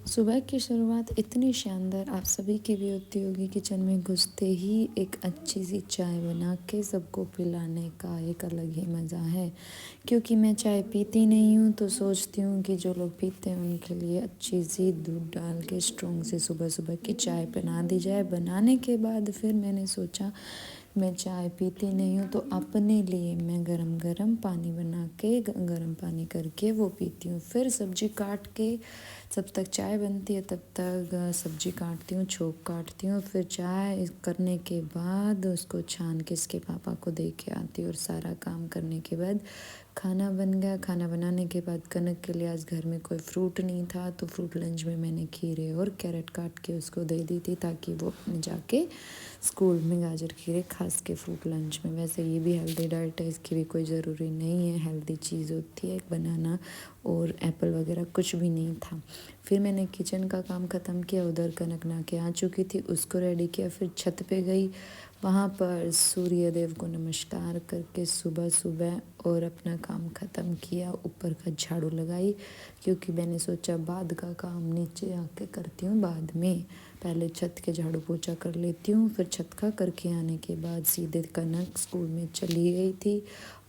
सुबह की शुरुआत इतनी शानदार आप सभी की भी होती होगी। किचन में घुसते ही एक अच्छी सी चाय बना के सबको पिलाने का एक अलग ही मज़ा है। क्योंकि मैं चाय पीती नहीं हूँ तो सोचती हूँ कि जो लोग पीते हैं उनके लिए अच्छी सी दूध डाल के स्ट्रॉन्ग से सुबह सुबह की चाय बना दी जाए। बनाने के बाद फिर मैंने सोचा मैं चाय पीती नहीं हूँ तो अपने लिए मैं गरम गरम पानी बना के गरम पानी करके वो पीती हूँ। फिर सब्जी काट के जब तक चाय बनती है तब तक सब्जी काटती हूँ, छोंक काटती हूँ। फिर चाय करने के बाद उसको छान के इसके पापा को दे के आती हूँ और सारा काम करने के बाद खाना बन गया। खाना बनाने के बाद कनक के लिए आज घर में कोई फ्रूट नहीं था तो फ्रूट लंच में मैंने खीरे और कैरेट काट के उसको दे दी थी ताकि वो अपने जाके स्कूल में गाजर खीरे खास के फ्रूट लंच में। वैसे ये भी हेल्दी डाइट है, इसकी भी कोई ज़रूरी नहीं है, हेल्दी चीज़ होती है। बनाना और एप्पल वगैरह कुछ भी नहीं था। फिर मैंने किचन का काम ख़त्म किया, उधर कनक नहा के आ चुकी थी, उसको रेडी किया। फिर छत पे गई, वहाँ पर सूर्य देव को नमस्कार करके सुबह सुबह और अपना काम ख़त्म किया। ऊपर का झाड़ू लगाई क्योंकि मैंने सोचा बाद का काम नीचे आके करती हूँ बाद में, पहले छत के झाड़ू पोछा कर लेती हूँ। फिर छत का करके आने के बाद सीधे कनक स्कूल में चली गई थी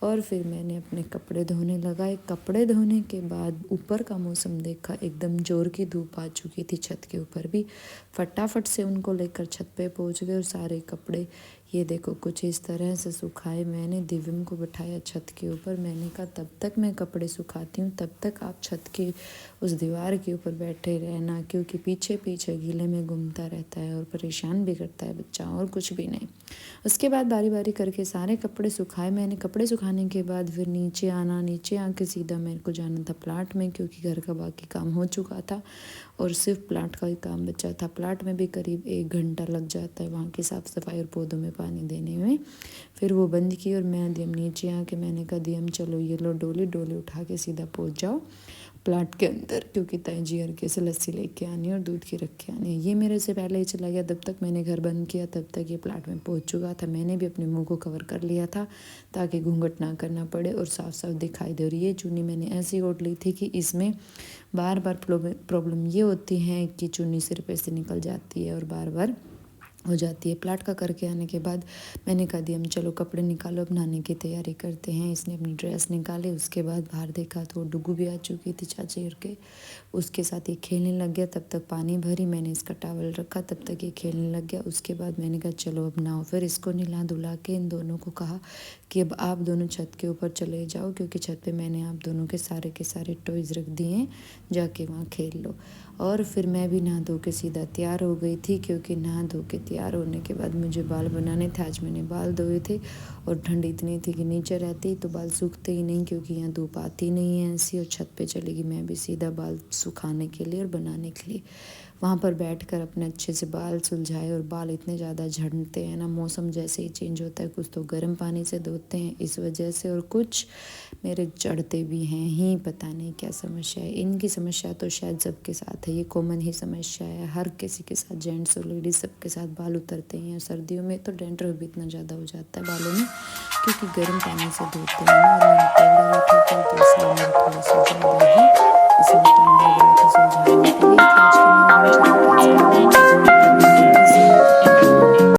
और फिर मैंने अपने कपड़े धोने लगाए। कपड़े धोने के बाद ऊपर का मौसम देखा, एकदम जोर की धूप आ चुकी थी। छत के ऊपर भी फटाफट से उनको लेकर छत पे पहुंच गए और सारे कपड़े ये देखो कुछ इस तरह से सुखाए। मैंने दिव्यम को बिठाया छत के ऊपर, मैंने कहा तब तक मैं कपड़े सुखाती हूँ तब तक आप छत की उस दीवार के ऊपर बैठे रहना, क्योंकि पीछे पीछे गीले में घूमता रहता है और परेशान भी करता है बच्चा, और कुछ भी नहीं। उसके बाद बारी बारी करके सारे कपड़े सुखाए मैंने। कपड़े सुखाने के बाद फिर नीचे आना, नीचे आके सीधा मेरे को जाना था प्लाट में, क्योंकि घर का बाकी काम हो चुका था और सिर्फ प्लाट का ही काम बचा था। प्लाट में भी करीब 1 घंटा लग जाता है वहाँ की साफ़ सफाई और पौधों में पानी देने में। फिर वो बंद की और मैं दियम नीचे आके मैंने कहा दियम चलो ये लो डोली, डोली उठा के सीधा पहुँच जाओ प्लाट के अंदर, क्योंकि तय जी हर के से लस्सी लेके आनी और दूध की रख के आनी है। ये मेरे से पहले ही चला गया, तब तक मैंने घर बंद किया, तब तक ये प्लाट में पहुंच चुका था। मैंने भी अपने मुंह को कवर कर लिया था ताकि घूंघट ना करना पड़े और साफ साफ दिखाई दे। और ये चुन्नी मैंने ऐसी ओढ़ ली थी कि इसमें बार बार प्रॉब्लम ये होती है कि चुन्नी सिर पे से निकल जाती है और बार बार हो जाती है। प्लाट का करके आने के बाद मैंने कहा दिया हम चलो कपड़े निकालो, अब नहाने की तैयारी करते हैं। इसने अपनी ड्रेस निकाली, उसके बाद बाहर देखा तो डुगू भी आ चुकी थी चाची के, उसके साथ ये खेलने लग गया। तब तक पानी भरी, मैंने इसका टॉवल रखा, तब तक ये खेलने लग गया। उसके बाद मैंने कहा चलो अब नहाओ। फिर इसको नहला धुला के इन दोनों को कहा कि अब आप दोनों छत के ऊपर चले जाओ, क्योंकि छत पे मैंने आप दोनों के सारे टॉयज़ रख दिए हैं, जाके वहाँ खेल लो। और फिर मैं भी नहा धो के सीधा तैयार हो गई थी, क्योंकि नहा धो के तैयार होने के बाद मुझे बाल बनाने थे। आज मैंने बाल धोए थे और ठंड इतनी थी कि नीचे रहती तो बाल सूखते ही नहीं, क्योंकि यहाँ धूप आती नहीं है ऐसी। और छत पे चलेगी मैं भी सीधा बाल सुखाने के लिए और बनाने के लिए। वहाँ पर बैठकर अपने अच्छे से बाल सुलझाए। और बाल इतने ज़्यादा झड़ते हैं ना, मौसम जैसे ही चेंज होता है, कुछ तो गर्म पानी से धोते हैं इस वजह से, और कुछ मेरे चढ़ते भी हैं ही, पता नहीं क्या समस्या है। इनकी समस्या तो शायद सबके साथ है, ये कॉमन ही समस्या है, हर किसी के साथ, जेंट्स और लेडीज सबके साथ बाल उतरते हैं। सर्दियों में तो डैंड्रफ भी इतना ज़्यादा हो जाता है बालों में, क्योंकि गर्म पानी से धोते हैं ना। और मैंने तेल डाला था कल तो इसलिए मेरे थोड़ा सा ज़्यादा ही इसमें टाइम लग रहा था सुलझाने के लिए। आज का मेरा दिन चला कैसा रहा, मुझे ज़रूर कमेंट करके ज़रूर बताना।